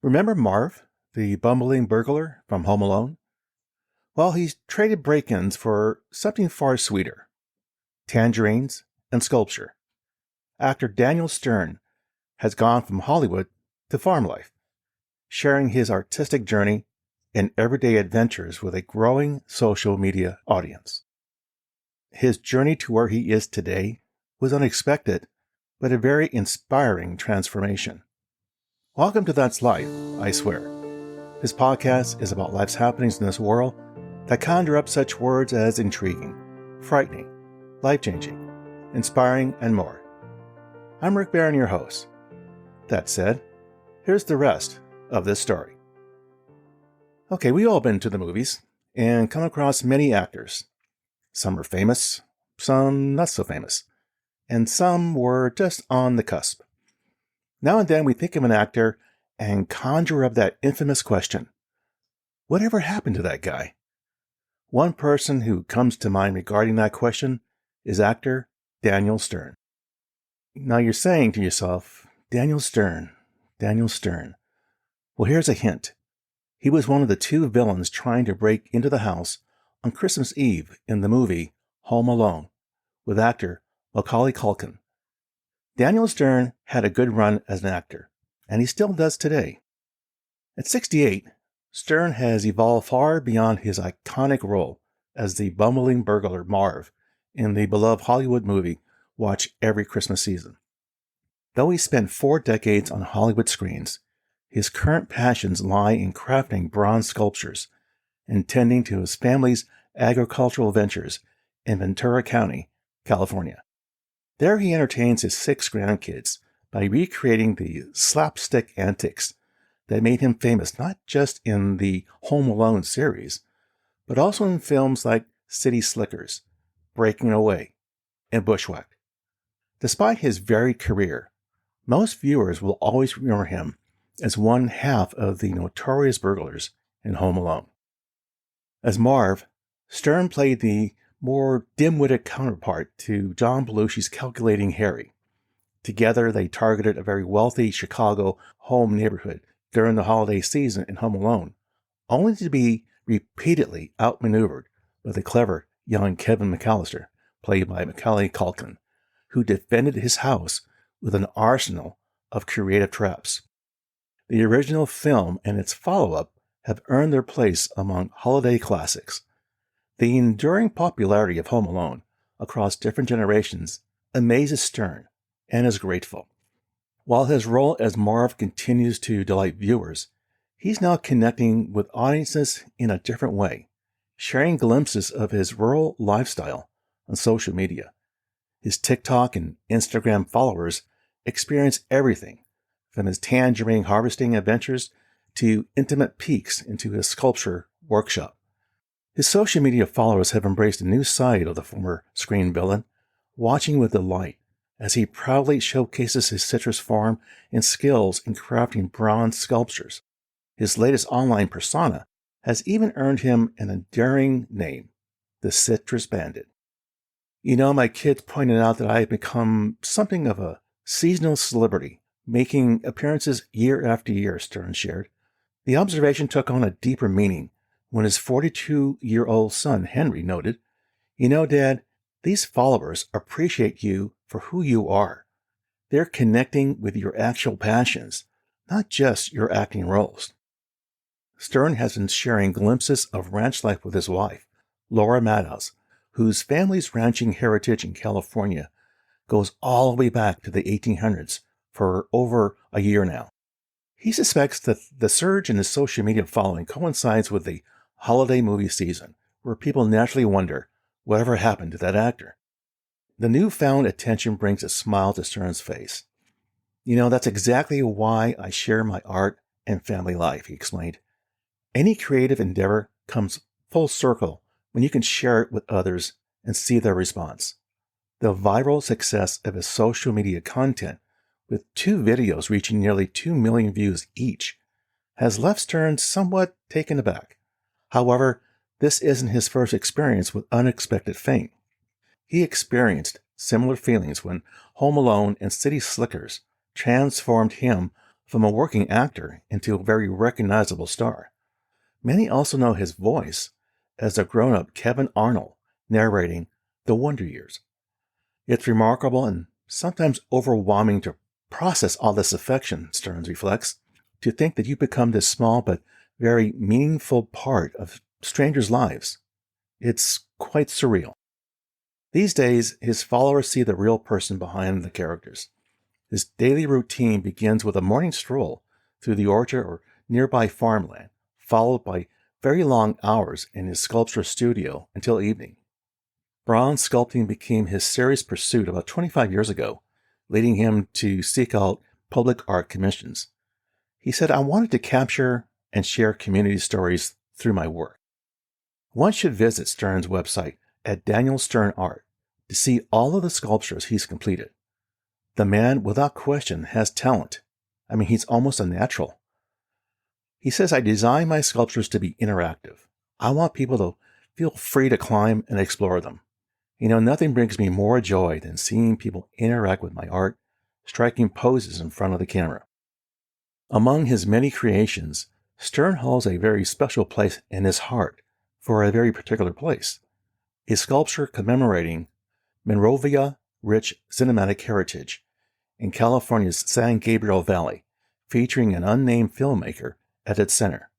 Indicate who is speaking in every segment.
Speaker 1: Remember Marv, the bumbling burglar from Home Alone? Well, he's traded break-ins for something far sweeter: tangerines and sculpture. Actor Daniel Stern has gone from Hollywood to farm life, sharing his artistic journey and everyday adventures with a growing social media audience. His journey to where he is today was unexpected, but a very inspiring transformation. Welcome to That's Life, I swear. This podcast is about life's happenings in this world that conjure up such words as intriguing, frightening, life-changing, inspiring, and more. I'm Rick Barron, your host. That said, here's the rest of this story. Okay, we all been to the movies and come across many actors. Some are famous, some not so famous, and some were just on the cusp. Now and then we think of an actor and conjure up that infamous question: whatever happened to that guy? One person who comes to mind regarding that question is actor Daniel Stern. Now you're saying to yourself, Daniel Stern. Well, here's a hint. He was one of the two villains trying to break into the house on Christmas Eve in the movie Home Alone with actor Macaulay Culkin. Daniel Stern had a good run as an actor, and he still does today. At 68, Stern has evolved far beyond his iconic role as the bumbling burglar Marv in the beloved Hollywood movie Watch Every Christmas Season. Though he spent 4 decades on Hollywood screens, his current passions lie in crafting bronze sculptures and tending to his family's agricultural ventures in Ventura County, California. There he entertains his 6 grandkids by recreating the slapstick antics that made him famous not just in the Home Alone series, but also in films like City Slickers, Breaking Away, and Bushwhacked. Despite his varied career, most viewers will always remember him as one half of the notorious burglars in Home Alone. As Marv, Stern played the more dim-witted counterpart to John Belushi's calculating Harry. Together, they targeted a very wealthy Chicago home neighborhood during the holiday season in Home Alone, only to be repeatedly outmaneuvered by the clever young Kevin McAllister, played by Macaulay Culkin, who defended his house with an arsenal of creative traps. The original film and its follow-up have earned their place among holiday classics. The enduring popularity of Home Alone across different generations amazes Stern and is grateful. While his role as Marv continues to delight viewers, he's now connecting with audiences in a different way, sharing glimpses of his rural lifestyle on social media. His TikTok and Instagram followers experience everything from his tangerine harvesting adventures to intimate peeks into his sculpture workshop. His social media followers have embraced a new side of the former screen villain, watching with delight as he proudly showcases his citrus farm and skills in crafting bronze sculptures. His latest online persona has even earned him an endearing name, the Citrus Bandit. You know, my kids pointed out that I have become something of a seasonal celebrity, making appearances year after year, Stern shared. The observation took on a deeper meaning when his 42-year-old son, Henry, noted, "You know, Dad, these followers appreciate you for who you are. They're connecting with your actual passions, not just your acting roles." Stern has been sharing glimpses of ranch life with his wife, Laura Maddows, whose family's ranching heritage in California goes all the way back to the 1800s for over a year now. He suspects that the surge in his social media following coincides with the holiday movie season, where people naturally wonder whatever happened to that actor. The newfound attention brings a smile to Stern's face. "You know, that's exactly why I share my art and family life," he explained. "Any creative endeavor comes full circle when you can share it with others and see their response." The viral success of his social media content, with 2 videos reaching nearly 2 million views each, has left Stern somewhat taken aback. However, this isn't his first experience with unexpected fame. He experienced similar feelings when Home Alone and City Slickers transformed him from a working actor into a very recognizable star. Many also know his voice as the grown-up Kevin Arnold narrating The Wonder Years. It's remarkable and sometimes overwhelming to process all this affection, Stearns reflects, to think that you become this small but very meaningful part of strangers' lives. It's quite surreal. These days, his followers see the real person behind the characters. His daily routine begins with a morning stroll through the orchard or nearby farmland, followed by very long hours in his sculpture studio until evening. Bronze sculpting became his serious pursuit about 25 years ago, leading him to seek out public art commissions. He said, "I wanted to capture and share community stories through my work." One should visit Stearns' website at Daniel Stern Art to see all of the sculptures he's completed. The man, without question, has talent. He's almost a natural. He says, "I design my sculptures to be interactive. I want people to feel free to climb and explore them. Nothing brings me more joy than seeing people interact with my art, striking poses in front of the camera." Among his many creations, Stern holds a very special place in his heart for a very particular place. A sculpture commemorating Monrovia-rich cinematic heritage in California's San Gabriel Valley, featuring an unnamed filmmaker at its center.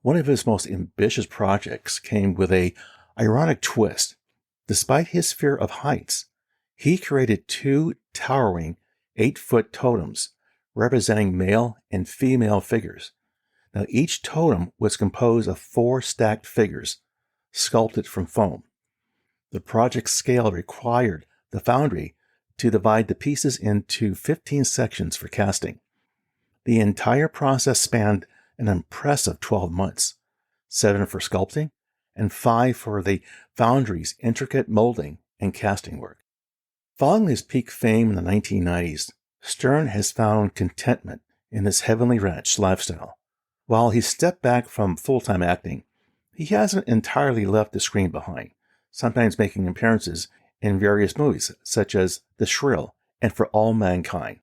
Speaker 1: One of his most ambitious projects came with an ironic twist. Despite his fear of heights, he created 2 towering 8-foot totems representing male and female figures. Now, each totem was composed of 4 stacked figures sculpted from foam. The project's scale required the foundry to divide the pieces into 15 sections for casting. The entire process spanned an impressive 12 months, 7 for sculpting and 5 for the foundry's intricate molding and casting work. Following his peak fame in the 1990s, Stern has found contentment in his heavenly ranch lifestyle. While he stepped back from full-time acting, he hasn't entirely left the screen behind, sometimes making appearances in various movies such as The Shrill and For All Mankind.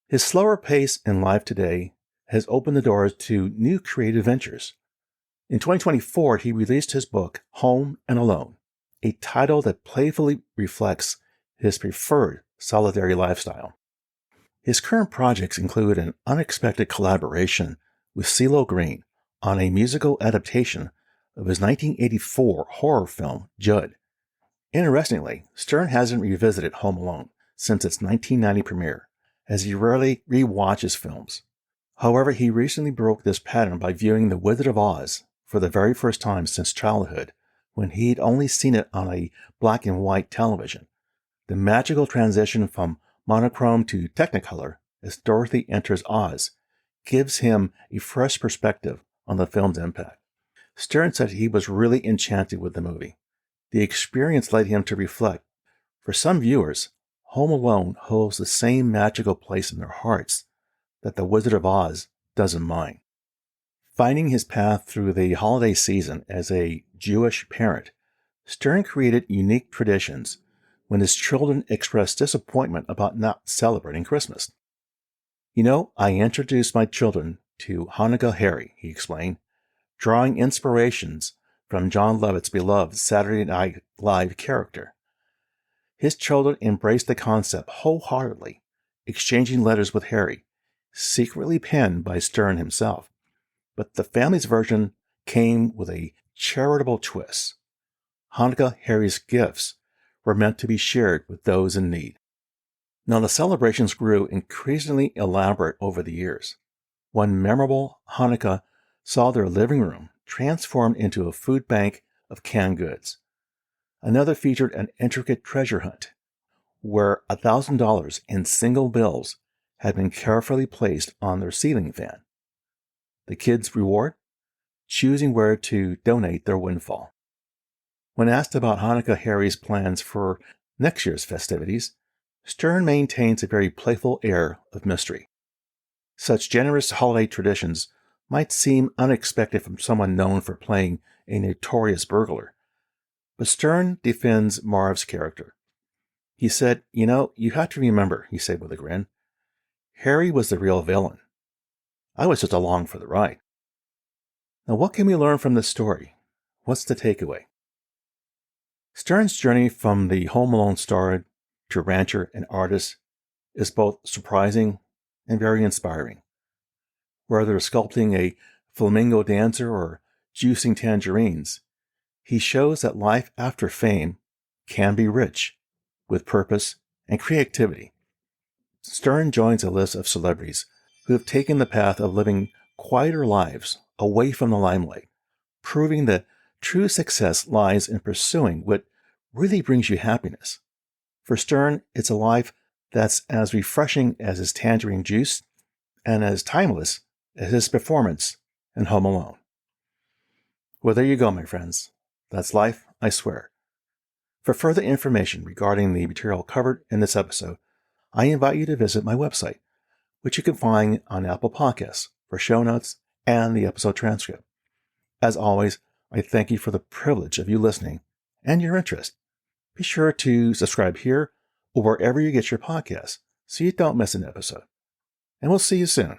Speaker 1: His slower pace in life today has opened the doors to new creative ventures. In 2024, he released his book, Home and Alone, a title that playfully reflects his preferred solitary lifestyle. His current projects include an unexpected collaboration with CeeLo Green on a musical adaptation of his 1984 horror film, Judd. Interestingly, Stern hasn't revisited Home Alone since its 1990 premiere, as he rarely re-watches films. However, he recently broke this pattern by viewing The Wizard of Oz for the very first time since childhood, when he'd only seen it on a black and white television. The magical transition from monochrome to Technicolor as Dorothy enters Oz gives him a fresh perspective on the film's impact. Stern said he was really enchanted with the movie. The experience led him to reflect, for some viewers, Home Alone holds the same magical place in their hearts that The Wizard of Oz does in mine. Finding his path through the holiday season as a Jewish parent, Stern created unique traditions when his children expressed disappointment about not celebrating Christmas. I introduced my children to Hanukkah Harry, he explained, drawing inspirations from John Lovett's beloved Saturday Night Live character. His children embraced the concept wholeheartedly, exchanging letters with Harry, secretly penned by Stern himself. But the family's version came with a charitable twist. Hanukkah Harry's gifts were meant to be shared with those in need. Now, the celebrations grew increasingly elaborate over the years. One memorable Hanukkah saw their living room transformed into a food bank of canned goods. Another featured an intricate treasure hunt, where $1,000 in single bills had been carefully placed on their ceiling fan. The kids' reward? Choosing where to donate their windfall. When asked about Hanukkah Harry's plans for next year's festivities, Stern maintains a very playful air of mystery. Such generous holiday traditions might seem unexpected from someone known for playing a notorious burglar, but Stern defends Marv's character. He said, you have to remember, he said with a grin, Harry was the real villain. I was just along for the ride. Now, what can we learn from this story? What's the takeaway? Stern's journey from the Home Alone star to rancher and artist is both surprising and very inspiring. Whether sculpting a flamingo dancer or juicing tangerines, he shows that life after fame can be rich, with purpose and creativity. Stern joins a list of celebrities who have taken the path of living quieter lives away from the limelight, proving that true success lies in pursuing what really brings you happiness. For Stern, it's a life that's as refreshing as his tangerine juice and as timeless as his performance in Home Alone. Well, there you go, my friends. That's life, I swear. For further information regarding the material covered in this episode, I invite you to visit my website, which you can find on Apple Podcasts for show notes and the episode transcript. As always, I thank you for the privilege of you listening and your interest. Be sure to subscribe here or wherever you get your podcasts so you don't miss an episode. And we'll see you soon.